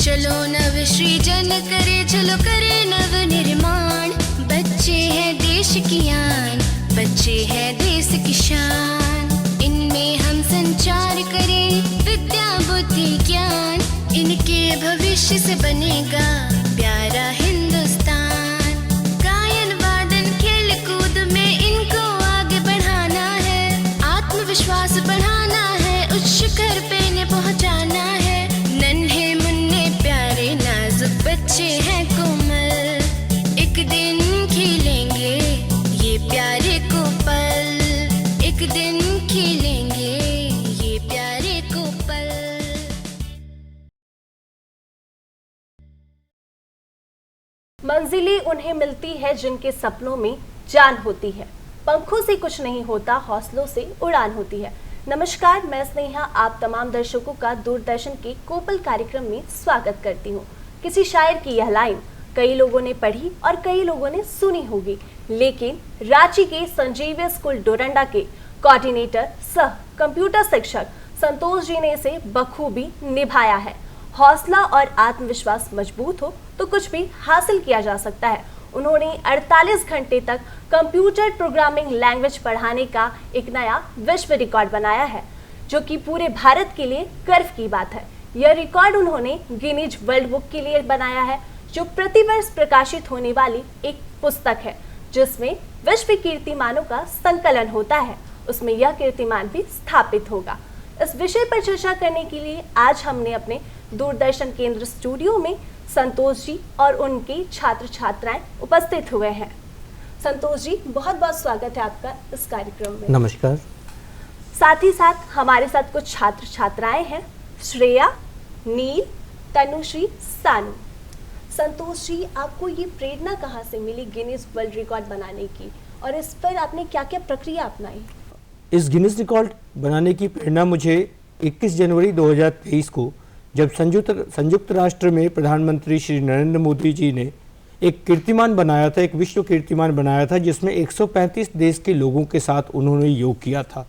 चलो नव सृजन करे, चलो करे नव निर्माण। बच्चे हैं देश की आन, बच्चे हैं देश की शान। इनमें हम संचार करें विद्या बुद्धि ज्ञान, इनके भविष्य से बनेगा प्यारा हिंदुस्तान। गायन वादन खेल कूद में इनको आगे बढ़ाना है, आत्मविश्वास बढ़ाना है, उच्च शिखर पे इन्हें पहुंचाना है। नन्हे मुन्ने प्यारे नाजुक बच्चे हैं कोमल, एक दिन खिलेंगे ये प्यारे को पल, एक दिन खिलेंगे ये प्यारे को पल। मंजिलें उन्हें मिलती है जिनके सपनों में जान होती है, पंखों से कुछ नहीं होता, हौसलों से उड़ान होती है। नमस्कार, मैं स्नेहा आप तमाम दर्शकों का दूरदर्शन के कोपल कार्यक्रम में स्वागत करती हूँ। किसी शायर की यह लाइन कई लोगों ने पढ़ी और कई लोगों ने सुनी होगी, लेकिन रांची के संजीविया स्कूल डोरंडा के कोऑर्डिनेटर सह कंप्यूटर शिक्षक संतोष जी ने इसे बखूबी निभाया है। हौसला और आत्मविश्वास मजबूत हो तो कुछ भी हासिल किया जा सकता है। उन्होंने 48 घंटे तक कंप्यूटर प्रोग्रामिंग लैंग्वेज पढ़ाने का एक नया विश्व रिकॉर्ड बनाया है, जो कि पूरे भारत के लिए गर्व की बात है। यह रिकॉर्ड उन्होंने गिनीज वर्ल्ड बुक के लिए बनाया है, जो प्रतिवर्ष प्रकाशित होने वाली एक पुस्तक है, जिसमें विश्व कीर्तिमानों का संकलन होता है। उसमें यह कीर्तिमान भी स्थापित होगा। इस विषय पर चर्चा करने के लिए आज हमने अपने दूरदर्शन केंद्र स्टूडियो में संतोष जी और उनके छात्र छात्राएं उपस्थित हुए हैं। संतोष जी, बहुत बहुत स्वागत है आपका इस कार्यक्रम में। नमस्कार। साथ ही साथ हमारे साथ कुछ छात्र छात्राएं हैं, श्रेया, नील, तनुश्री, सानू। संतोष जी, आपको ये प्रेरणा कहाँ से मिली गिनीज वर्ल्ड रिकॉर्ड बनाने की, और इस पर आपने क्या क्या प्रक्रिया अपनाई? इस गिनीज रिकॉर्ड बनाने की प्रेरणा मुझे 21 जनवरी 2023 को, जब संयुक्त राष्ट्र में प्रधानमंत्री श्री नरेंद्र मोदी जी ने एक कीर्तिमान बनाया था, एक विश्व कीर्तिमान बनाया था, जिसमें 135 देश के लोगों के साथ उन्होंने योग किया था।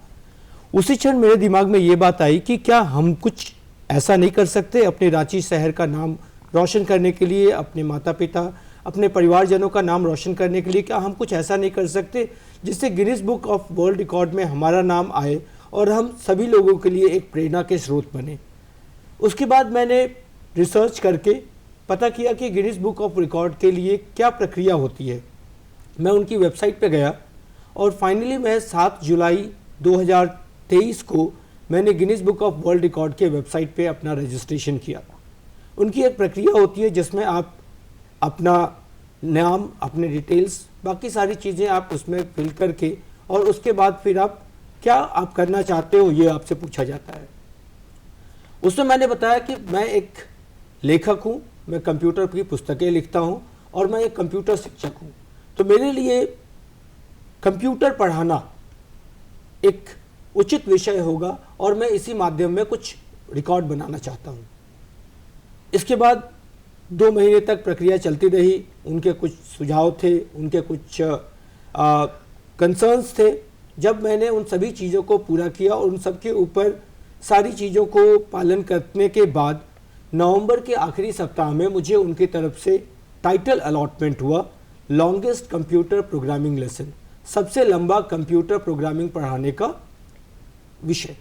उसी क्षण मेरे दिमाग में ये बात आई कि क्या हम कुछ ऐसा नहीं कर सकते अपने रांची शहर का नाम रोशन करने के लिए, अपने माता पिता, अपने परिवारजनों का नाम रोशन करने के लिए, क्या हम कुछ ऐसा नहीं कर सकते जिससे Guinness book of world record में हमारा नाम आए और हम सभी लोगों के लिए एक प्रेरणा के स्रोत बने। उसके बाद मैंने रिसर्च करके पता किया कि गिनीज बुक ऑफ रिकॉर्ड के लिए क्या प्रक्रिया होती है। मैं उनकी वेबसाइट पे गया और फाइनली मैं 7 जुलाई 2023 को मैंने Guinness book of world record के वेबसाइट पे अपना रजिस्ट्रेशन किया। उनकी एक प्रक्रिया होती है जिसमें आप अपना नाम, अपने डिटेल्स, बाकी सारी चीज़ें आप उसमें फिल करके, और उसके बाद फिर आप क्या आप करना चाहते हो ये आपसे पूछा जाता है। उसमें मैंने बताया कि मैं एक लेखक हूँ, मैं कंप्यूटर की पुस्तकें लिखता हूँ और मैं एक कंप्यूटर शिक्षक हूँ। तो मेरे लिए कंप्यूटर पढ़ाना एक उचित विषय होगा और मैं इसी माध्यम में कुछ रिकॉर्ड बनाना चाहता हूँ। इसके बाद 2 महीने तक प्रक्रिया चलती रही। उनके कुछ सुझाव थे, उनके कुछ कंसर्न्स थे। जब मैंने उन सभी चीज़ों को पूरा किया और उन सब के ऊपर सारी चीज़ों को पालन करने के बाद नवंबर के आखिरी सप्ताह में मुझे उनकी तरफ से टाइटल अलॉटमेंट हुआ, लॉन्गेस्ट कंप्यूटर प्रोग्रामिंग लेसन, सबसे लंबा कंप्यूटर प्रोग्रामिंग पढ़ाने का विषय।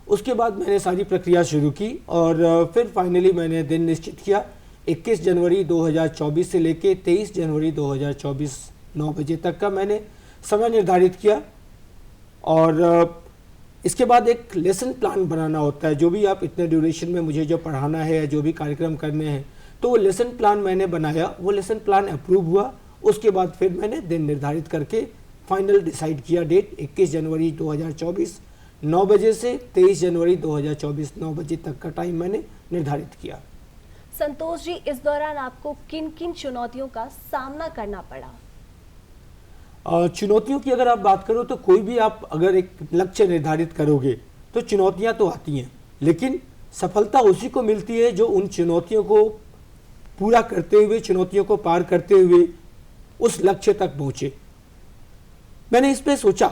उसके बाद मैंने सारी प्रक्रिया शुरू की और फिर फाइनली मैंने दिन निश्चित किया। 21 जनवरी 2024 से लेके 23 जनवरी 2024 9 बजे तक का मैंने समय निर्धारित किया। और इसके बाद एक लेसन प्लान बनाना होता है, जो भी आप इतने ड्यूरेशन में मुझे जो पढ़ाना है या जो भी कार्यक्रम करने हैं, तो वो लेसन प्लान मैंने बनाया। वो लेसन प्लान अप्रूव हुआ। उसके बाद फिर मैंने दिन निर्धारित करके फाइनल डिसाइड किया डेट 21 जनवरी 2024 9 बजे से 23 जनवरी 2024 9 बजे तक का टाइम मैंने निर्धारित किया। संतोष जी, इस दौरान आपको किन किन चुनौतियों का सामना करना पड़ा? चुनौतियों की अगर आप बात करो तो कोई भी आप अगर एक लक्ष्य निर्धारित करोगे तो चुनौतियां तो आती हैं, लेकिन सफलता उसी को मिलती है जो उन चुनौतियों को पूरा करते हुए, चुनौतियों को पार करते हुए उस लक्ष्य तक पहुंचे। मैंने इस पे सोचा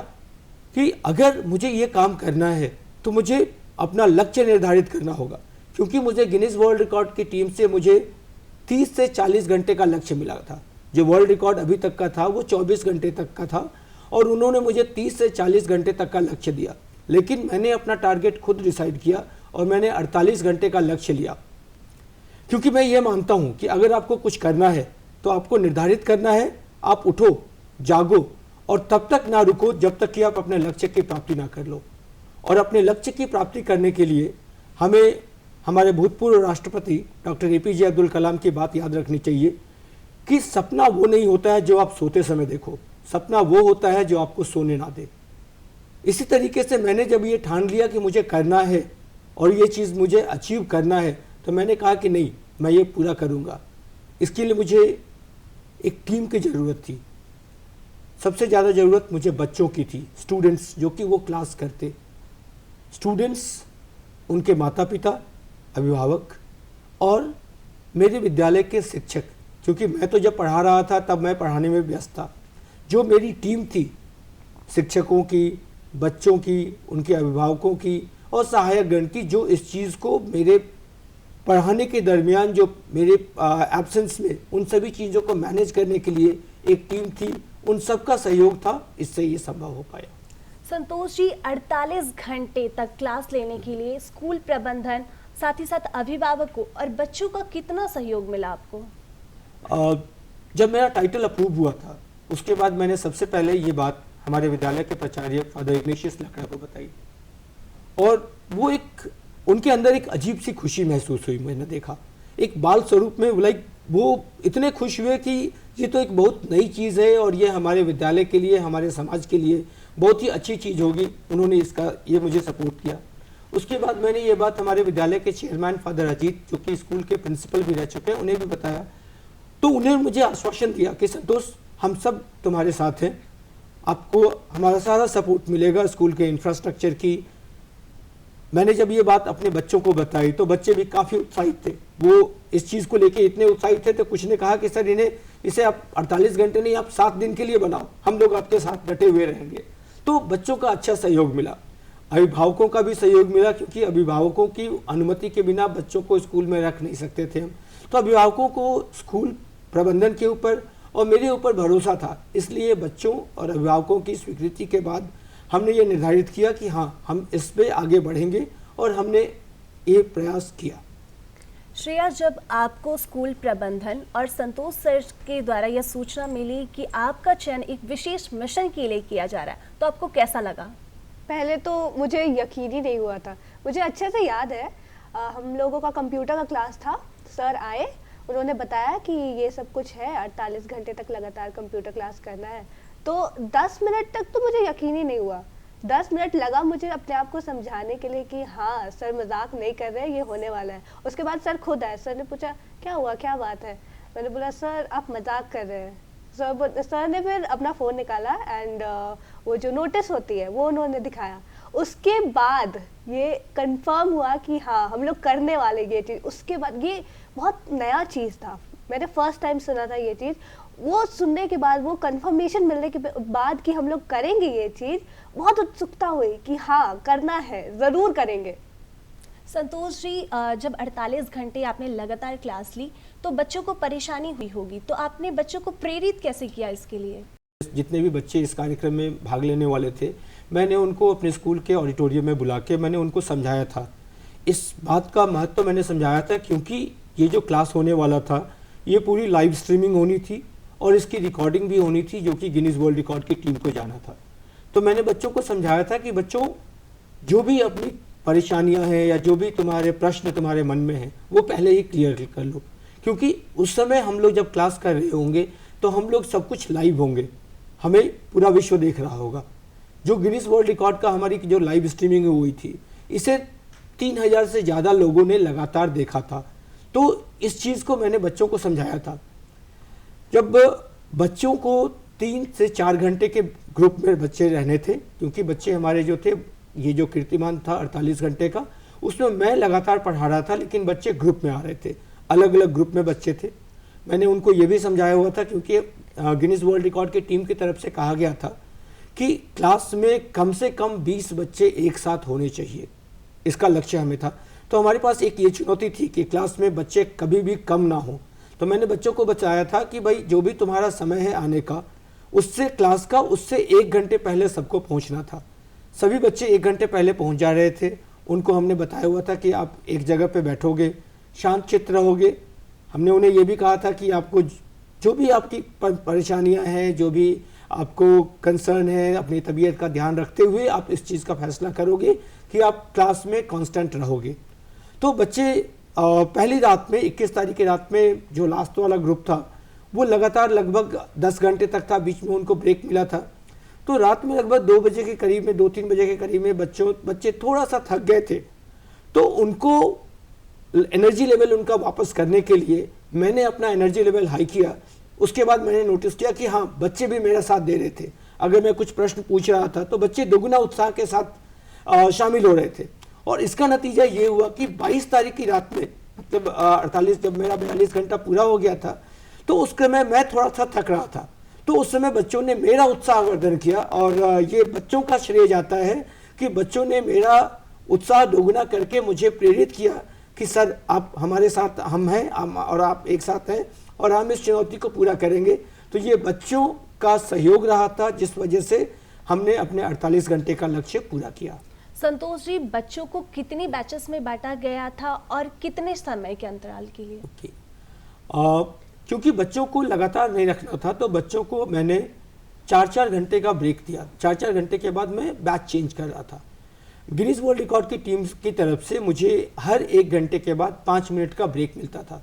कि अगर मुझे ये काम करना है तो मुझे अपना लक्ष्य निर्धारित करना होगा क्योंकि मुझे गिनीज वर्ल्ड रिकॉर्ड की टीम से मुझे 30 से 40 घंटे का लक्ष्य मिला था। जो वर्ल्ड रिकॉर्ड अभी तक का था वो 24 घंटे तक का था और उन्होंने मुझे 30 से 40 घंटे तक का लक्ष्य दिया, लेकिन मैंने अपना टारगेट खुद डिसाइड किया और मैंने 48 घंटे का लक्ष्य लिया। क्योंकि मैं ये मानता हूँ कि अगर आपको कुछ करना है तो आपको निर्धारित करना है, आप उठो, जागो और तब तक ना रुको जब तक कि आप अपने लक्ष्य की प्राप्ति ना कर लो। और अपने लक्ष्य की प्राप्ति करने के लिए हमें हमारे भूतपूर्व राष्ट्रपति डॉक्टर APJ अब्दुल कलाम की बात याद रखनी चाहिए कि सपना वो नहीं होता है जो आप सोते समय देखो, सपना वो होता है जो आपको सोने ना दे। इसी तरीके से मैंने जब ये ठान लिया कि मुझे करना है और ये चीज़ मुझे अचीव करना है, तो मैंने कहा कि नहीं, मैं ये पूरा करूँगा। इसके लिए मुझे एक टीम की ज़रूरत थी। सबसे ज़्यादा ज़रूरत मुझे बच्चों की थी, स्टूडेंट्स जो कि वो क्लास करते, स्टूडेंट्स, उनके माता पिता, अभिभावक और मेरे विद्यालय के शिक्षक, क्योंकि मैं तो जब पढ़ा रहा था तब मैं पढ़ाने में व्यस्त था। जो मेरी टीम थी शिक्षकों की, बच्चों की, उनके अभिभावकों की और सहायक गण की, जो इस चीज़ को मेरे पढ़ाने के दरमियान, जो मेरे एब्सेंस में उन सभी चीज़ों को मैनेज करने के लिए एक टीम थी, उन सबका सहयोग था, इससे ये संभव हो पाया। संतोष जी, 48 घंटे तक क्लास लेने के लिए स्कूल प्रबंधन, साथ ही साथ अभिभावकों और बच्चों का कितना सहयोग मिला आपको? जब मेरा टाइटल अप्रूव हुआ था उसके बाद मैंने सबसे पहले ये बात हमारे विद्यालय के प्राचार्य फादर इग्नेशियस लकड़ा को बताई और वो एक, उनके अंदर एक अजीब सी खुशी महसूस हुई। मैंने देखा एक बाल स्वरूप में, लाइक वो इतने खुश हुए कि ये तो एक बहुत नई चीज़ है और ये हमारे विद्यालय के लिए, हमारे समाज के लिए बहुत ही अच्छी चीज़ होगी। उन्होंने इसका ये मुझे सपोर्ट किया। उसके बाद मैंने ये बात हमारे विद्यालय के चेयरमैन फादर अजीत, जो कि स्कूल के प्रिंसिपल भी रह चुके हैं, उन्हें भी बताया। तो उन्हें मुझे आश्वासन दिया कि संतोष, हम सब तुम्हारे साथ हैं, आपको हमारा सारा सपोर्ट मिलेगा स्कूल के इंफ्रास्ट्रक्चर की। मैंने जब ये बात अपने बच्चों को बताई तो बच्चे भी काफ़ी उत्साहित थे। वो इस चीज़ को लेके इतने उत्साहित थे तो कुछ ने कहा कि सर इसे आप 48 घंटे नहीं, आप 7 दिन के लिए बनाओ, हम लोग आपके साथ डटे हुए रहेंगे। तो बच्चों का अच्छा सहयोग मिला, अभिभावकों का भी सहयोग मिला, क्योंकि अभिभावकों की अनुमति के बिना बच्चों को स्कूल में रख नहीं सकते थे हम। तो अभिभावकों को स्कूल प्रबंधन के ऊपर और मेरे ऊपर भरोसा था, इसलिए बच्चों और अभिभावकों की स्वीकृति के बाद हमने ये निर्धारित किया कि हाँ, हम इस पे आगे बढ़ेंगे और हमने ये प्रयास किया। श्रेया, जब आपको स्कूल प्रबंधन और संतोष सर के द्वारा यह सूचना मिली कि आपका चयन एक विशेष मिशन के लिए किया जा रहा है, तो आपको कैसा लगा? पहले तो मुझे यकीन ही नहीं हुआ था। मुझे अच्छे से याद है, हम लोगों का कंप्यूटर का क्लास था, सर आए, उन्होंने बताया कि ये सब कुछ है, 48 घंटे तक लगातार कंप्यूटर क्लास करना है। तो 10 मिनट तक तो मुझे यकीन ही नहीं हुआ। 10 मिनट लगा मुझे अपने आप को समझाने के लिए कि हाँ, सर मजाक नहीं कर रहे, ये होने वाला है। उसके बाद सर खुद आए, सर ने पूछा क्या हुआ, क्या बात है? मैंने बोला सर आप मजाक कर रहे हैं। सर ने फिर अपना फ़ोन निकाला एंड वो जो नोटिस होती है वो उन्होंने दिखाया। उसके बाद ये कंफर्म हुआ कि हाँ, हम लोग करने वाले ये चीज़। उसके बाद ये बहुत नया चीज़ था, मैंने फर्स्ट टाइम सुना था ये चीज़। वो सुनने के बाद, वो कंफर्मेशन मिलने के बाद कि हम लोग करेंगे ये चीज़, बहुत उत्सुकता हुई कि हाँ, करना है, ज़रूर करेंगे। संतोष जी, जब 48 घंटे आपने लगातार क्लास ली तो बच्चों को परेशानी हुई होगी, तो आपने बच्चों को प्रेरित कैसे किया इसके लिए? जितने भी बच्चे इस कार्यक्रम में भाग लेने वाले थे, मैंने उनको अपने स्कूल के ऑडिटोरियम में बुला के मैंने उनको समझाया था। इस बात का महत्व मैंने समझाया था क्योंकि ये जो क्लास होने वाला था ये पूरी लाइव स्ट्रीमिंग होनी थी और इसकी रिकॉर्डिंग भी होनी थी, जो कि गिनीज वर्ल्ड रिकॉर्ड की टीम को जाना था। तो मैंने बच्चों को समझाया था कि बच्चों, जो भी अपनी परेशानियां हैं या जो भी तुम्हारे प्रश्न तुम्हारे मन में हैं वो पहले ही क्लियर कर लो, क्योंकि उस समय हम लोग जब क्लास कर रहे होंगे तो हम लोग सब कुछ लाइव होंगे, हमें पूरा विश्व देख रहा होगा। जो गिनीज वर्ल्ड रिकॉर्ड का हमारी जो लाइव स्ट्रीमिंग हुई थी, इसे 3000 से ज़्यादा लोगों ने लगातार देखा था। तो इस चीज़ को मैंने बच्चों को समझाया था। जब बच्चों को 3 से 4 घंटे के ग्रुप में बच्चे रहने थे, क्योंकि बच्चे हमारे जो थे, ये जो कीर्तिमान था 48 घंटे का, उसमें मैं लगातार पढ़ा रहा था, लेकिन बच्चे ग्रुप में आ रहे थे, अलग अलग ग्रुप में बच्चे थे। मैंने उनको ये भी समझाया हुआ था, क्योंकि गिनीज वर्ल्ड रिकॉर्ड की टीम की तरफ से कहा गया था कि क्लास में कम से कम 20 बच्चे एक साथ होने चाहिए, इसका लक्ष्य हमें था। तो हमारे पास एक ये चुनौती थी कि क्लास में बच्चे कभी भी कम ना हो। तो मैंने बच्चों को बताया था कि भाई जो भी तुम्हारा समय है आने का, उससे क्लास का उससे 1 घंटे पहले सबको पहुंचना था। सभी बच्चे 1 घंटे पहले पहुंच जा रहे थे। उनको हमने बताया हुआ था कि आप एक जगह पे बैठोगे, शांत चित्त रहोगे। हमने उन्हें ये भी कहा था कि आपको जो भी आपकी परेशानियां हैं, जो भी आपको कंसर्न है, अपनी तबीयत का ध्यान रखते हुए आप इस चीज़ का फैसला करोगे कि आप क्लास में कांस्टेंट रहोगे। तो बच्चे पहली रात में 21 तारीख की रात में जो लास्ट वाला ग्रुप था वो लगातार लगभग 10 घंटे तक था, बीच में उनको ब्रेक मिला था। तो रात में लगभग 2 बजे के करीब में, 2-3 बजे के करीब में बच्चे थोड़ा सा थक गए थे। तो उनको एनर्जी लेवल उनका वापस करने के लिए मैंने अपना एनर्जी लेवल हाई किया। उसके बाद मैंने नोटिस किया कि हाँ, बच्चे भी मेरा साथ दे रहे थे। अगर मैं कुछ प्रश्न पूछ रहा था तो बच्चे दोगुना उत्साह के साथ शामिल हो रहे थे। और इसका नतीजा ये हुआ कि 22 तारीख की रात में, मतलब 48 जब मेरा 42 घंटा पूरा हो गया था, तो उस समय मैं थोड़ा सा थक रहा था। तो उस समय बच्चों ने मेरा उत्साहवर्धन किया और ये बच्चों का श्रेय जाता है कि बच्चों ने मेरा उत्साह दोगुना करके मुझे प्रेरित किया कि सर आप हमारे साथ, हम हैं और आप एक साथ हैं और हम इस चुनौती को पूरा करेंगे। तो ये बच्चों का सहयोग रहा था जिस वजह से हमने अपने 48 घंटे का लक्ष्य पूरा किया। संतोष जी, बच्चों को कितनी बैचेस में बांटा गया था और कितने समय के अंतराल के लिए? क्योंकि बच्चों को लगातार नहीं रखना था तो बच्चों को मैंने 4-4 घंटे का ब्रेक दिया। 4-4 घंटे के बाद मैं बैच चेंज कर रहा था। गिनीज वर्ल्ड रिकॉर्ड की टीम की तरफ से मुझे हर 1 घंटे के बाद 5 मिनट का ब्रेक मिलता था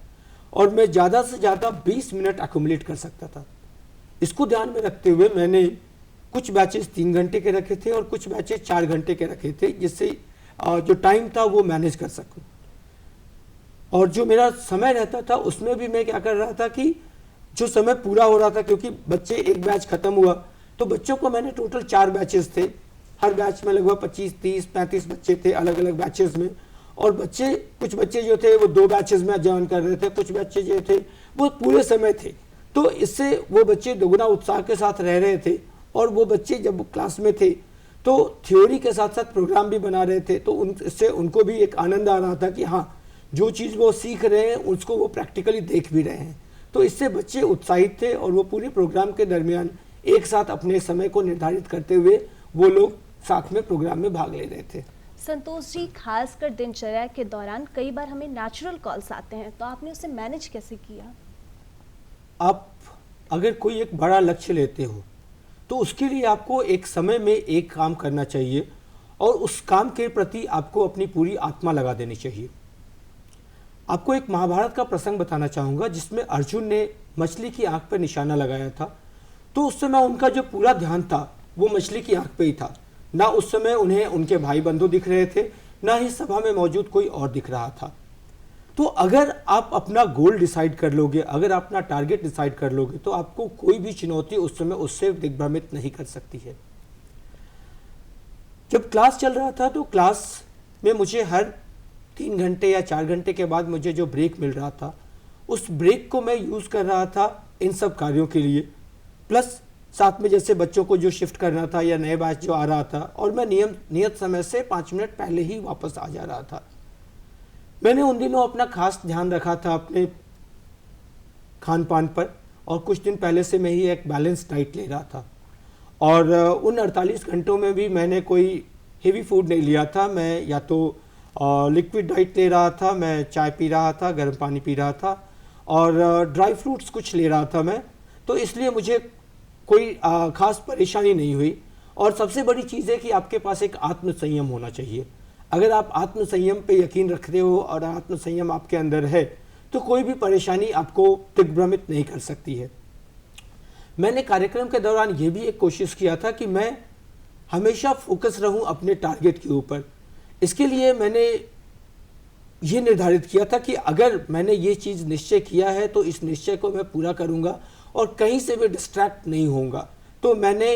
और मैं ज़्यादा से ज़्यादा 20 मिनट अकोमोडेट कर सकता था। इसको ध्यान में रखते हुए मैंने कुछ बैचेस 3 घंटे के रखे थे और कुछ बैचेस 4 घंटे के रखे थे, जिससे जो टाइम था वो मैनेज कर सकूं। और जो मेरा समय रहता था उसमें भी मैं क्या कर रहा था कि जो समय पूरा हो रहा था, क्योंकि बच्चे एक बैच खत्म हुआ तो बच्चों को मैंने टोटल 4 बैचेस थे। हर बैच में लगभग 25, 30, 35 बच्चे थे अलग अलग बैचेस में। और बच्चे, कुछ बच्चे जो थे वो 2 बैचेस में ज्वाइन कर रहे थे, कुछ बच्चे जो थे वो पूरे समय थे। तो इससे वो बच्चे दोगुना उत्साह के साथ रह रहे थे और वो बच्चे जब क्लास में थे तो थ्योरी के साथ साथ प्रोग्राम भी बना रहे थे। तो इससे उनको भी एक आनंद आ रहा था कि हाँ, जो चीज़ वो सीख रहे हैं उसको वो प्रैक्टिकली देख भी रहे हैं। तो इससे बच्चे उत्साहित थे और वो पूरे प्रोग्राम के दरमियान एक साथ अपने समय को निर्धारित करते हुए वो लोग साथ में प्रोग्राम में भाग ले रहे थे। संतोष जी, खासकर दिनचर्या के दौरान कई बार हमें नेचुरल कॉल्स आते हैं, तो आपने उसे मैनेज कैसे किया? आप अगर कोई एक बड़ा लक्ष्य लेते हो तो उसके लिए आपको एक समय में एक काम करना चाहिए और उस काम के प्रति आपको अपनी पूरी आत्मा लगा देनी चाहिए। आपको एक महाभारत का प्रसंग बताना चाहूँगा जिसमें अर्जुन ने मछली की आंख पर निशाना लगाया था। तो उस समय उनका जो पूरा ध्यान था वो मछली की आंख पे ही था। ना उस समय उन्हें उनके भाई बंधु दिख रहे थे, ना ही सभा में मौजूद कोई और दिख रहा था। तो अगर आप अपना गोल डिसाइड कर लोगे, अगर आप अपना टारगेट डिसाइड कर लोगे तो आपको कोई भी चुनौती उस समय उससे दिग्भ्रमित नहीं कर सकती है। जब क्लास चल रहा था तो क्लास में मुझे हर 3 घंटे या 4 घंटे के बाद मुझे जो ब्रेक मिल रहा था उस ब्रेक को मैं यूज़ कर रहा था इन सब कार्यों के लिए। प्लस साथ में जैसे बच्चों को जो शिफ्ट करना था या नए बैच जो आ रहा था, और मैं नियत समय से 5 मिनट पहले ही वापस आ जा रहा था। मैंने उन दिनों अपना खास ध्यान रखा था अपने खान पान पर और कुछ दिन पहले से मैं ही एक बैलेंस डाइट ले रहा था। और उन 48 घंटों में भी मैंने कोई हेवी फूड नहीं लिया था। मैं या तो लिक्विड डाइट ले रहा था, मैं चाय पी रहा था, गर्म पानी पी रहा था और ड्राई फ्रूट्स कुछ ले रहा था मैं। तो इसलिए मुझे कोई ख़ास परेशानी नहीं हुई। और सबसे बड़ी चीज़ है कि आपके पास एक आत्मसंयम होना चाहिए। अगर आप आत्मसंयम पे यकीन रखते हो और आत्मसंयम आपके अंदर है तो कोई भी परेशानी आपको दिग्भ्रमित नहीं कर सकती है। मैंने कार्यक्रम के दौरान ये भी एक कोशिश किया था कि मैं हमेशा फोकस रहूं अपने टारगेट के ऊपर। इसके लिए मैंने ये निर्धारित किया था कि अगर मैंने ये चीज़ निश्चय किया है तो इस निश्चय को मैं पूरा करूँगा और कहीं से भी डिस्ट्रैक्ट नहीं होऊंगा। तो मैंने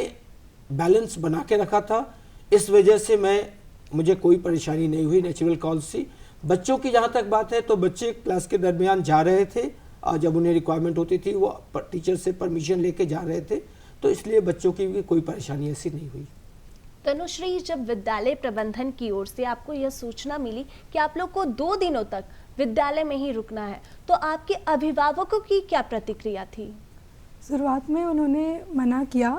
बैलेंस बना के रखा था। इस वजह से मुझे कोई परेशानी नहीं हुई नेचुरल कॉल से। बच्चों की जहाँ तक बात है तो बच्चे क्लास के दरमियान जा रहे थे, जब उन्हें रिक्वायरमेंट होती थी वो टीचर से परमिशन लेके जा रहे थे, तो इसलिए बच्चों की भी कोई परेशानी ऐसी नहीं हुई। तनुश्री, जब विद्यालय प्रबंधन की ओर से आपको यह सूचना मिली कि आप लोग को 2 दिनों तक विद्यालय में ही रुकना है, तो आपके अभिभावकों की क्या प्रतिक्रिया थी? शुरुआत में उन्होंने मना किया,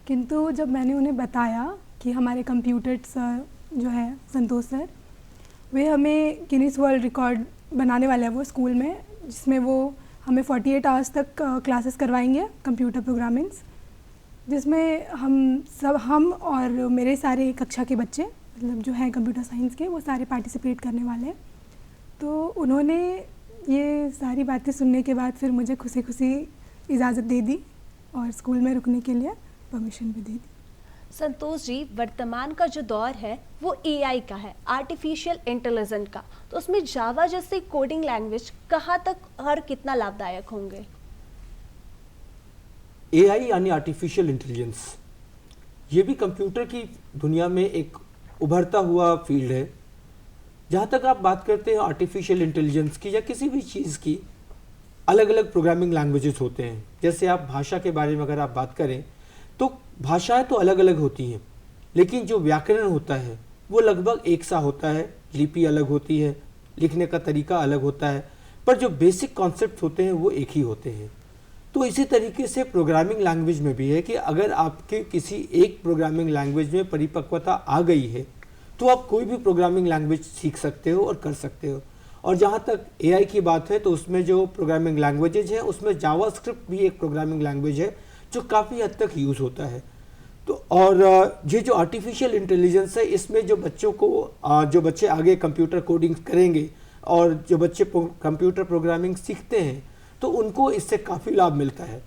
किंतु जब मैंने उन्हें बताया कि हमारे कंप्यूटर सर जो है संतोष सर, वे हमें गिनीज वर्ल्ड रिकॉर्ड बनाने वाले हैं वो स्कूल में, जिसमें वो हमें 48 आवर्स तक क्लासेस करवाएंगे कंप्यूटर प्रोग्रामिंग्स, जिसमें हम और मेरे सारे कक्षा के बच्चे मतलब जो हैं कंप्यूटर साइंस के, वो सारे पार्टिसिपेट करने वाले हैं। तो उन्होंने ये सारी बातें सुनने के बाद फिर मुझे खुशी खुशी इजाज़त दे दी और स्कूल में रुकने के लिए परमिशन भी दे दी। संतोष जी, वर्तमान का जो दौर है वो AI का है, आर्टिफिशियल इंटेलिजेंस का, तो उसमें जावा जैसे कोडिंग लैंग्वेज कहाँ तक और कितना लाभदायक होंगे? AI यानी आर्टिफिशियल इंटेलिजेंस, ये भी कंप्यूटर की दुनिया में एक उभरता हुआ फील्ड है। जहाँ तक आप बात करते हैं आर्टिफिशियल इंटेलिजेंस की या किसी भी चीज़ की, अलग अलग प्रोग्रामिंग लैंग्वेजेस होते हैं। जैसे आप भाषा के बारे में अगर आप बात करें तो भाषाएं तो अलग अलग होती हैं, लेकिन जो व्याकरण होता है वो लगभग एक सा होता है। लिपि अलग होती है, लिखने का तरीका अलग होता है, पर जो बेसिक कॉन्सेप्ट होते हैं वो एक ही होते हैं। तो इसी तरीके से प्रोग्रामिंग लैंग्वेज में भी है कि अगर आपके किसी एक प्रोग्रामिंग लैंग्वेज में परिपक्वता आ गई है तो आप कोई भी प्रोग्रामिंग लैंग्वेज सीख सकते हो और कर सकते हो। और जहाँ तक AI की बात है तो उसमें जो प्रोग्रामिंग लैंग्वेजेज हैं उसमें जावास्क्रिप्ट भी एक प्रोग्रामिंग लैंग्वेज है जो काफ़ी हद तक यूज़ होता है। तो और ये जो आर्टिफिशियल इंटेलिजेंस है, इसमें जो बच्चों को जो बच्चे आगे कंप्यूटर कोडिंग करेंगे और जो बच्चे कंप्यूटर प्रोग्रामिंग सीखते हैं तो उनको इससे काफ़ी लाभ मिलता है।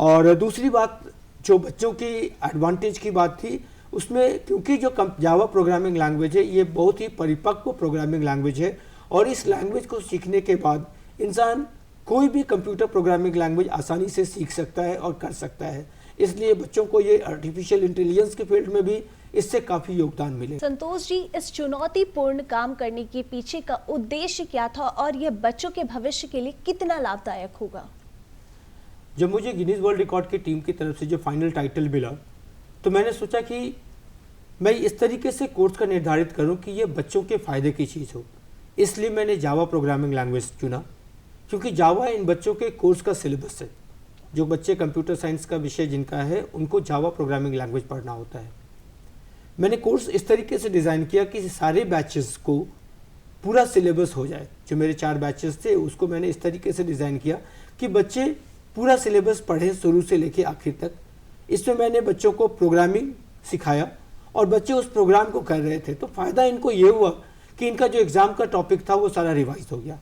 और दूसरी बात, जो बच्चों की एडवांटेज की बात थी उसमें, क्योंकि जो जावा प्रोग्रामिंग लैंग्वेज है ये बहुत ही परिपक्व प्रोग्रामिंग लैंग्वेज है और इस लैंग्वेज को सीखने के बाद इंसान कोई भी कंप्यूटर प्रोग्रामिंग लैंग्वेज आसानी से सीख सकता है और कर सकता है। इसलिए बच्चों को ये आर्टिफिशियल इंटेलिजेंस के फील्ड में भी इससे काफ़ी योगदान मिले। संतोष जी, इस चुनौतीपूर्ण काम करने के पीछे का उद्देश्य क्या था और ये बच्चों के भविष्य के लिए कितना लाभदायक होगा? जब मुझे गिनीज वर्ल्ड रिकॉर्ड की टीम की तरफ से जो फाइनल टाइटल मिला तो मैंने सोचा कि मैं इस तरीके से कोर्स का निर्धारित करूं कि ये बच्चों के फ़ायदे की चीज़ हो। इसलिए मैंने जावा प्रोग्रामिंग लैंग्वेज चुना, क्योंकि जावा इन बच्चों के कोर्स का सिलेबस है। जो बच्चे कंप्यूटर साइंस का विषय जिनका है उनको जावा प्रोग्रामिंग लैंग्वेज पढ़ना होता है। मैंने कोर्स इस तरीके से डिज़ाइन किया कि सारे बैचेस को पूरा सिलेबस हो जाए। जो मेरे 4 बैचेस थे उसको मैंने इस तरीके से डिज़ाइन किया कि बच्चे पूरा सिलेबस पढ़ें शुरू से लेकर आखिर तक। इसमें मैंने बच्चों को प्रोग्रामिंग सिखाया और बच्चे उस प्रोग्राम को कर रहे थे। तो फ़ायदा इनको ये हुआ कि इनका जो एग्ज़ाम का टॉपिक था वो सारा रिवाइज हो गया।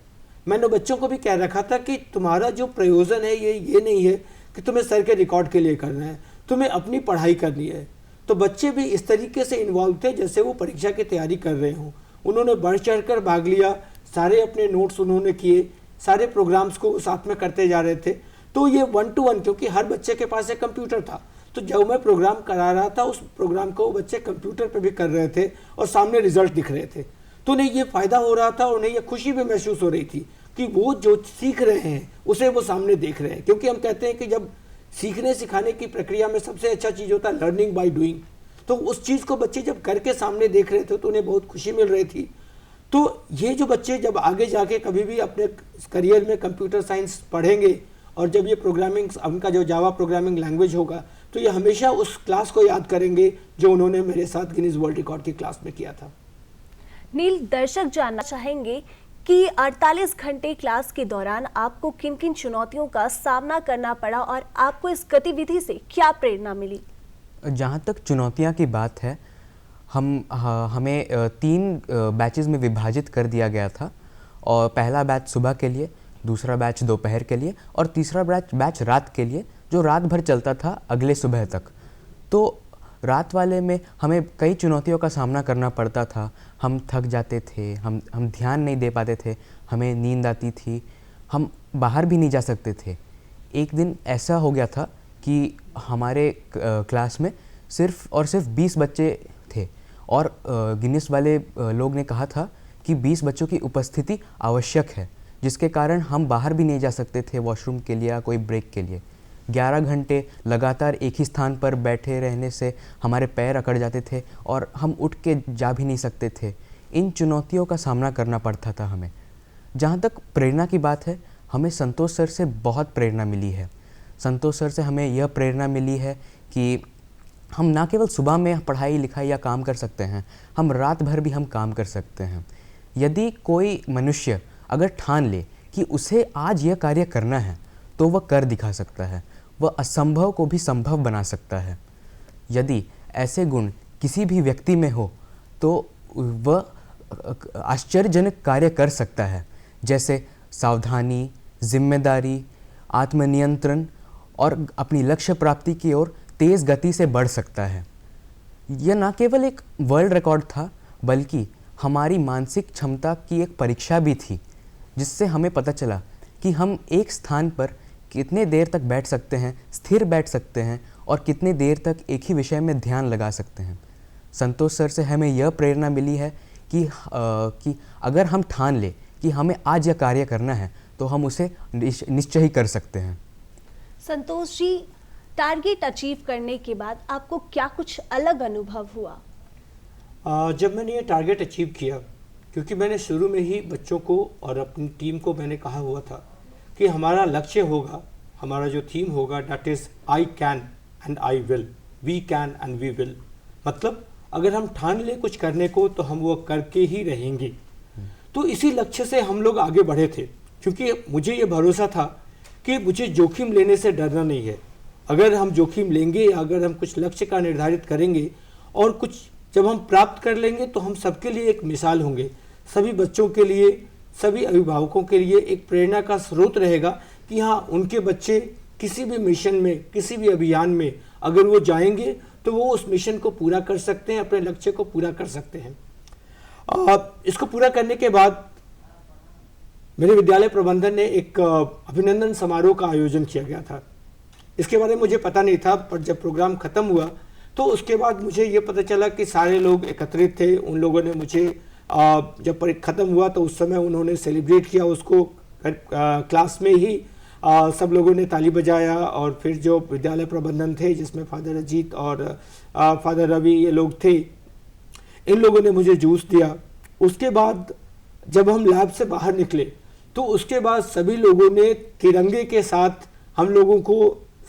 मैंने बच्चों को भी कह रखा था कि तुम्हारा जो प्रयोजन है ये नहीं है कि तुम्हें सर के रिकॉर्ड के लिए करना है, तुम्हें अपनी पढ़ाई करनी है। तो बच्चे भी इस तरीके से इन्वॉल्व थे जैसे वो परीक्षा की तैयारी कर रहे हों। उन्होंने बढ़ चढ़ कर भाग लिया, सारे अपने नोट्स उन्होंने किए, सारे प्रोग्राम्स को साथ में करते जा रहे थे। तो ये 1 to 1, क्योंकि हर बच्चे के पास एक कंप्यूटर था, तो जब मैं प्रोग्राम करा रहा था उस प्रोग्राम को बच्चे कंप्यूटर पर भी कर रहे थे और सामने रिजल्ट दिख रहे थे। तो उन्हें ये फ़ायदा हो रहा था और उन्हें ये खुशी भी महसूस हो रही थी कि वो जो सीख रहे हैं उसे वो सामने देख रहे हैं। क्योंकि हम कहते हैं कि जब सीखने सिखाने की प्रक्रिया में सबसे अच्छा चीज़ होता है लर्निंग बाय डूइंग, तो उस चीज़ को बच्चे जब करके सामने देख रहे थे तो उन्हें बहुत खुशी मिल रही थी। तो ये जो बच्चे जब आगे जाके कभी भी अपने करियर में कंप्यूटर साइंस पढ़ेंगे और जब ये प्रोग्रामिंग, उनका जो जावा प्रोग्रामिंग लैंग्वेज होगा, तो ये हमेशा उस क्लास को याद करेंगे जो उन्होंने मेरे साथ गिनीज वर्ल्ड रिकॉर्ड की क्लास में किया था। नील, दर्शक जानना चाहेंगे कि 48 घंटे क्लास के दौरान आपको किन किन चुनौतियों का सामना करना पड़ा और आपको इस गतिविधि से क्या प्रेरणा मिली? जहाँ तक चुनौतियाँ की बात है, हमें 3 बैचेस में विभाजित कर दिया गया था। और पहला बैच सुबह के लिए, दूसरा बैच दोपहर के लिए और तीसरा बैच रात के लिए, जो रात भर चलता था अगले सुबह तक। तो रात वाले में हमें कई चुनौतियों का सामना करना पड़ता था। हम थक जाते थे, हम ध्यान नहीं दे पाते थे, हमें नींद आती थी, हम बाहर भी नहीं जा सकते थे। एक दिन ऐसा हो गया था कि हमारे क्लास में सिर्फ 20 बच्चे थे और गिनीज वाले लोग ने कहा था कि 20 बच्चों की उपस्थिति आवश्यक है, जिसके कारण हम बाहर भी नहीं जा सकते थे वॉशरूम के लिए या कोई ब्रेक के लिए। 11 घंटे लगातार एक ही स्थान पर बैठे रहने से हमारे पैर अकड़ जाते थे और हम उठ के जा भी नहीं सकते थे। इन चुनौतियों का सामना करना पड़ता था हमें। जहाँ तक प्रेरणा की बात है, हमें संतोष सर से बहुत प्रेरणा मिली है। संतोष सर से हमें यह प्रेरणा मिली है कि हम ना केवल सुबह में पढ़ाई लिखाई या काम कर सकते हैं, हम रात भर भी हम काम कर सकते हैं। यदि कोई मनुष्य अगर ठान ले कि उसे आज यह कार्य करना है तो वह कर दिखा सकता है, वह असंभव को भी संभव बना सकता है। यदि ऐसे गुण किसी भी व्यक्ति में हो तो वह आश्चर्यजनक कार्य कर सकता है, जैसे सावधानी, जिम्मेदारी, आत्मनियंत्रण और अपनी लक्ष्य प्राप्ति की ओर तेज़ गति से बढ़ सकता है। यह न केवल एक वर्ल्ड रिकॉर्ड था बल्कि हमारी मानसिक क्षमता की एक परीक्षा भी थी, जिससे हमें पता चला कि हम एक स्थान पर कितने देर तक बैठ सकते हैं, स्थिर बैठ सकते हैं और कितने देर तक एक ही विषय में ध्यान लगा सकते हैं। संतोष सर से हमें यह प्रेरणा मिली है कि अगर हम ठान ले कि हमें आज यह कार्य करना है तो हम उसे निश्चय ही कर सकते हैं। संतोष जी, टारगेट अचीव करने के बाद आपको क्या कुछ अलग अनुभव हुआ? जब मैंने ये टारगेट अचीव किया, क्योंकि मैंने शुरू में ही बच्चों को और अपनी टीम को मैंने कहा हुआ था कि हमारा लक्ष्य होगा, हमारा जो थीम होगा, that is I can and I will, we can and we will. मतलब अगर हम ठान लें कुछ करने को तो हम वो करके ही रहेंगे। तो इसी लक्ष्य से हम लोग आगे बढ़े थे, क्योंकि मुझे ये भरोसा था कि मुझे जोखिम लेने से डरना नहीं है। अगर हम जोखिम लेंगे या अगर हम कुछ लक्ष्य का निर्धारित करेंगे और कुछ जब हम प्राप्त कर लेंगे तो हम सबके लिए एक मिसाल होंगे, सभी बच्चों के लिए, सभी अभिभावकों के लिए एक प्रेरणा का स्रोत रहेगा कि हाँ, उनके बच्चे किसी भी मिशन में, किसी भी अभियान में अगर वो जाएंगे तो वो उस मिशन को पूरा कर सकते हैं, अपने लक्ष्य को पूरा कर सकते हैं। इसको पूरा करने के बाद मेरे विद्यालय प्रबंधन ने एक अभिनंदन समारोह का आयोजन किया गया था। इसके बारे में मुझे पता नहीं था, पर जब प्रोग्राम ख़त्म हुआ तो उसके बाद मुझे ये पता चला कि सारे लोग एकत्रित थे। उन लोगों ने मुझे जब ख़त्म हुआ तो उस समय उन्होंने सेलिब्रेट किया उसको, क्लास में ही सब लोगों ने ताली बजाया और फिर जो विद्यालय प्रबंधन थे, जिसमें फादर अजीत और फादर रवि ये लोग थे, इन लोगों ने मुझे जूस दिया। उसके बाद जब हम लैब से बाहर निकले तो उसके बाद सभी लोगों ने तिरंगे के साथ हम लोगों को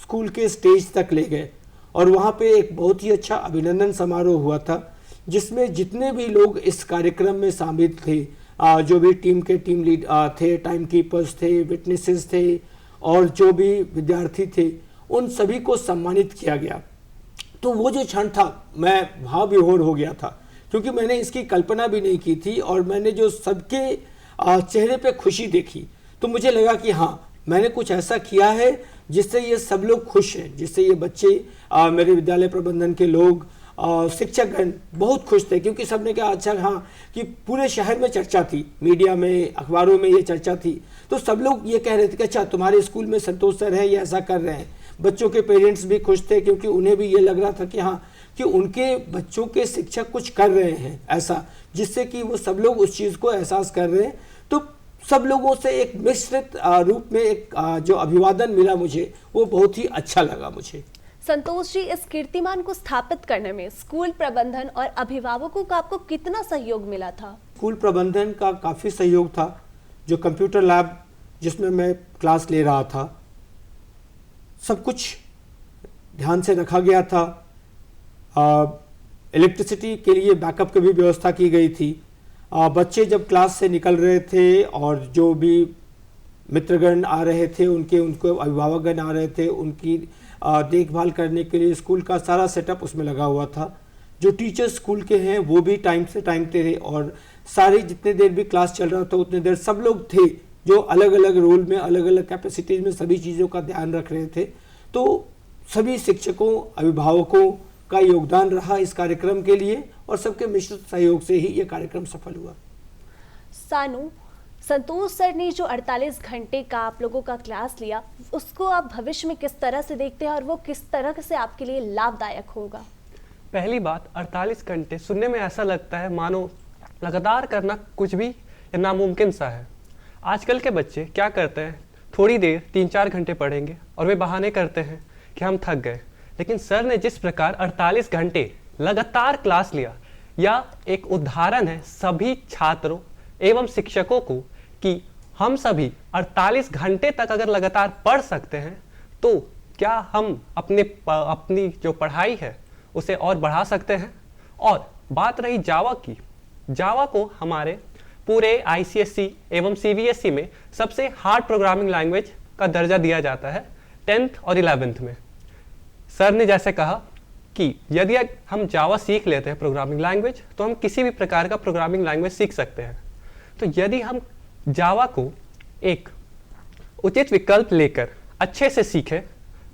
स्कूल के स्टेज तक ले गए और वहाँ पे एक बहुत ही अच्छा अभिनंदन समारोह हुआ था, जिसमें जितने भी लोग इस कार्यक्रम में शामिल थे, जो भी टीम के टीम लीड थे, टाइम कीपर्स थे, विटनेसेस थे और जो भी विद्यार्थी थे, उन सभी को सम्मानित किया गया। तो वो जो क्षण था, मैं भाव विभोर हो गया था, क्योंकि मैंने इसकी कल्पना भी नहीं की थी और मैंने जो सबके चेहरे पे खुशी देखी तो मुझे लगा कि हाँ, मैंने कुछ ऐसा किया है जिससे ये सब लोग खुश हैं, जिससे ये बच्चे, मेरे विद्यालय प्रबंधन के लोग, शिक्षकगण बहुत खुश थे, क्योंकि सबने कहा अच्छा हाँ, कि पूरे शहर में चर्चा थी, मीडिया में, अखबारों में ये चर्चा थी। तो सब लोग ये कह रहे थे कि अच्छा, तुम्हारे स्कूल में संतोष सर है, ये ऐसा कर रहे हैं। बच्चों के पेरेंट्स भी खुश थे, क्योंकि उन्हें भी ये लग रहा था कि हाँ, कि उनके बच्चों के शिक्षक कुछ कर रहे हैं ऐसा, जिससे कि वो सब लोग उस चीज़ को एहसास कर रहे हैं। तो सब लोगों से एक मिश्रित रूप में एक जो अभिवादन मिला मुझे, वो बहुत ही अच्छा लगा मुझे। संतोष जी, इस कीर्तिमान को स्थापित करने में स्कूल प्रबंधन और अभिभावकों का आपको कितना सहयोग मिला था? स्कूल प्रबंधन का काफ़ी सहयोग था। जो कंप्यूटर लैब जिसमें मैं क्लास ले रहा था, सब कुछ ध्यान से रखा गया था। इलेक्ट्रिसिटी के लिए बैकअप की भी व्यवस्था की गई थी। बच्चे जब क्लास से निकल रहे थे और जो भी मित्रगण आ रहे थे, उनको अभिभावकगण आ रहे थे, उनकी देखभाल करने के लिए स्कूल का सारा सेटअप उसमें लगा हुआ था। जो टीचर्स स्कूल के हैं वो भी टाइम से टाइम पे थे और सारी जितने देर भी क्लास चल रहा था उतने देर सब लोग थे जो अलग अलग रोल में, अलग अलग कैपेसिटीज में सभी चीज़ों का ध्यान रख रहे थे। तो सभी शिक्षकों, अभिभावकों का योगदान रहा इस कार्यक्रम के लिए और सबके मिश्रित सहयोग से ही ये कार्यक्रम सफल हुआ। सानू, संतोष सर ने जो 48 घंटे का आप लोगों का क्लास लिया, उसको आप भविष्य में किस तरह से देखते हैं और वो किस तरह से आपके लिए लाभदायक होगा? पहली बात, 48 घंटे सुनने में ऐसा लगता है मानो लगातार करना कुछ भी नामुमकिन सा है। आजकल के बच्चे क्या करते हैं, थोड़ी देर 3-4 घंटे पढ़ेंगे और वे बहाने करते हैं कि हम थक गए। लेकिन सर ने जिस प्रकार 48 घंटे लगातार क्लास लिया, यह एक उदाहरण है सभी छात्रों एवं शिक्षकों को कि हम सभी 48 घंटे तक अगर लगातार पढ़ सकते हैं तो क्या हम अपनी जो पढ़ाई है उसे और बढ़ा सकते हैं। और बात रही जावा की, जावा को हमारे पूरे ICSE एवं CBSE में सबसे हार्ड प्रोग्रामिंग लैंग्वेज का दर्जा दिया जाता है 10th और 11th में। सर ने जैसे कहा कि यदि हम जावा सीख लेते हैं प्रोग्रामिंग लैंग्वेज तो हम किसी भी प्रकार का प्रोग्रामिंग लैंग्वेज सीख सकते हैं। तो यदि हम जावा को एक उचित विकल्प लेकर अच्छे से सीखें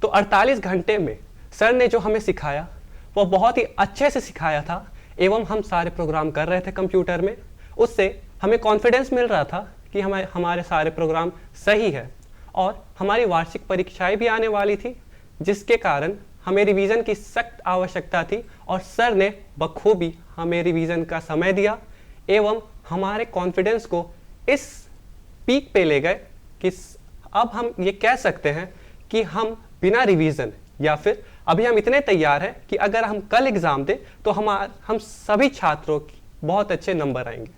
तो 48 घंटे में सर ने जो हमें सिखाया वो बहुत ही अच्छे से सिखाया था एवं हम सारे प्रोग्राम कर रहे थे कंप्यूटर में। उससे हमें कॉन्फिडेंस मिल रहा था कि हमारे सारे प्रोग्राम सही है। और हमारी वार्षिक परीक्षाएं भी आने वाली थी जिसके कारण हमें रिवीजन की सख्त आवश्यकता थी और सर ने बखूबी हमें रिवीजन का समय दिया एवं हमारे कॉन्फिडेंस को इस पीक पे ले गए कि अब हम ये कह सकते हैं कि हम बिना रिवीजन या फिर अभी हम इतने तैयार हैं कि अगर हम कल एग्ज़ाम दें तो हम सभी छात्रों की बहुत अच्छे नंबर आएंगे।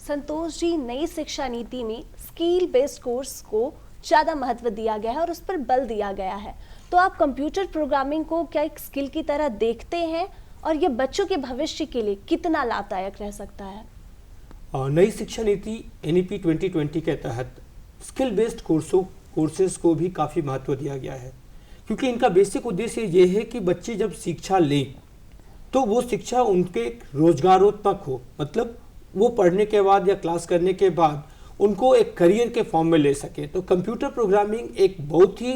संतोष जी, नई शिक्षा नीति में स्किल बेस्ड कोर्स को ज़्यादा महत्व दिया गया है और उस पर बल दिया गया है, तो आप कंप्यूटर प्रोग्रामिंग को क्या एक स्किल की तरह देखते हैं और ये बच्चों के भविष्य के लिए कितना लाभदायक रह सकता है? नई शिक्षा नीति NEP 2020 के तहत स्किल बेस्ड कोर्सेज को भी काफ़ी महत्व दिया गया है, क्योंकि इनका बेसिक उद्देश्य ये है कि बच्चे जब शिक्षा लें तो वो शिक्षा उनके रोजगारोत्मक हो, मतलब वो पढ़ने के बाद या क्लास करने के बाद उनको एक करियर के फॉर्म में ले सके। तो कंप्यूटर प्रोग्रामिंग एक बहुत ही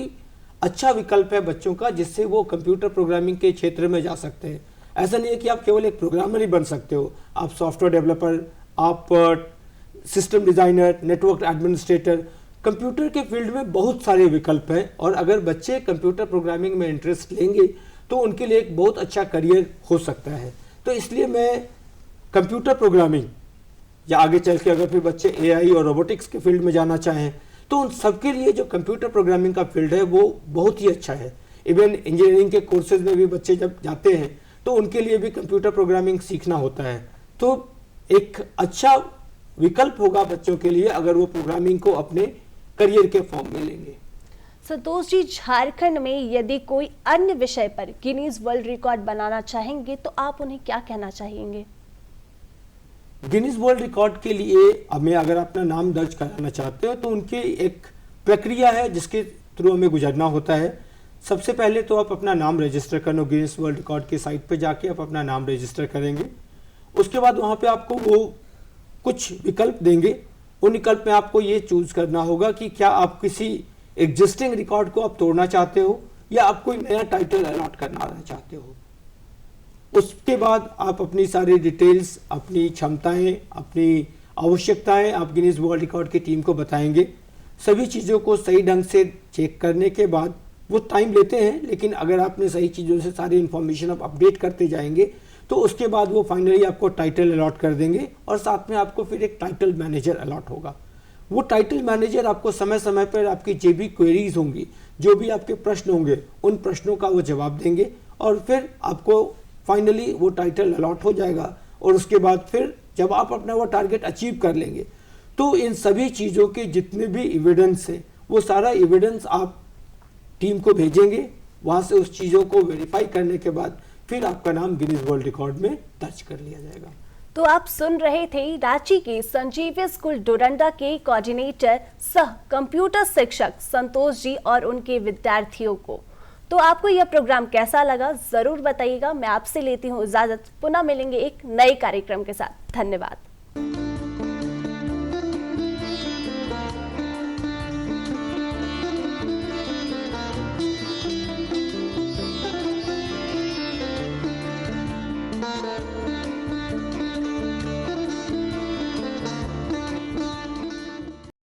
अच्छा विकल्प है बच्चों का, जिससे वो कंप्यूटर प्रोग्रामिंग के क्षेत्र में जा सकते हैं। ऐसा नहीं है कि आप केवल एक प्रोग्रामर ही बन सकते हो, आप सॉफ्टवेयर डेवलपर, आप system designer, network administrator, computer के फील्ड में बहुत सारे विकल्प हैं। और अगर बच्चे कंप्यूटर प्रोग्रामिंग में इंटरेस्ट लेंगे तो उनके लिए एक बहुत अच्छा करियर हो सकता है। तो इसलिए मैं कंप्यूटर प्रोग्रामिंग या आगे चल के अगर फिर बच्चे AI और रोबोटिक्स के फील्ड में जाना चाहें तो उन सबके लिए जो कंप्यूटर प्रोग्रामिंग का फील्ड है वो बहुत ही अच्छा है। इवन इंजीनियरिंग के कोर्सेज में भी बच्चे जब जाते हैं तो उनके लिए भी कंप्यूटर प्रोग्रामिंग सीखना होता है। तो एक अच्छा विकल्प होगा बच्चों के लिए अगर वो प्रोग्रामिंग को अपने करियर के फॉर्म में लेंगे। संतोष जी, झारखंड में यदि कोई अन्य विषय पर गिनीज वर्ल्ड रिकॉर्ड बनाना चाहेंगे तो आप उन्हें क्या कहना चाहेंगे? गिनीज वर्ल्ड रिकॉर्ड के लिए हमें अगर अपना नाम दर्ज कराना चाहते हो तो उनकी एक प्रक्रिया है जिसके थ्रू हमें गुजरना होता है। सबसे पहले तो आप अपना नाम रजिस्टर करना, गिनीज वर्ल्ड रिकॉर्ड की साइट पे जाके आप अपना नाम रजिस्टर करेंगे। उसके बाद वहाँ पे आपको वो कुछ विकल्प देंगे। उन विकल्प में आपको ये चूज करना होगा कि क्या आप किसी एग्जिस्टिंग रिकॉर्ड को आप तोड़ना चाहते हो या आप कोई नया टाइटल अलॉट करना चाहते हो। उसके बाद आप अपनी सारी डिटेल्स, अपनी क्षमताएं, अपनी आवश्यकताएं आप गिनीज वर्ल्ड रिकॉर्ड की टीम को बताएंगे। सभी चीज़ों को सही ढंग से चेक करने के बाद वो टाइम लेते हैं, लेकिन अगर आपने सही चीज़ों से सारी इन्फॉर्मेशन आप अपडेट करते जाएंगे तो उसके बाद वो फाइनली आपको टाइटल अलॉट कर देंगे और साथ में आपको फिर एक टाइटल मैनेजर अलॉट होगा। वो टाइटल मैनेजर आपको समय समय पर आपकी जो भी क्वेरीज होंगी, जो भी आपके प्रश्न होंगे, उन प्रश्नों का वो जवाब देंगे और फिर आपको फाइनली वो टाइटल अलॉट हो जाएगा। और उसके बाद फिर जब आप अपना वो टारगेट अचीव कर लेंगे तो इन सभी चीज़ों के जितने भी एविडेंस है वो सारा एविडेंस आप टीम को भेजेंगे। वहाँ से उस चीज़ों को वेरीफाई करने के बाद फिर आपका नाम गिनीज वर्ल्ड रिकॉर्ड में दर्ज कर लिया जाएगा। तो आप सुन रहे थे रांची के संजीवी स्कूल डोरंडा के कोऑर्डिनेटर सह कंप्यूटर शिक्षक संतोष जी और उनके विद्यार्थियों को। तो आपको यह प्रोग्राम कैसा लगा जरूर बताइएगा। मैं आपसे लेती हूँ इजाजत, पुनः मिलेंगे एक नए कार्यक्रम के साथ। धन्यवाद।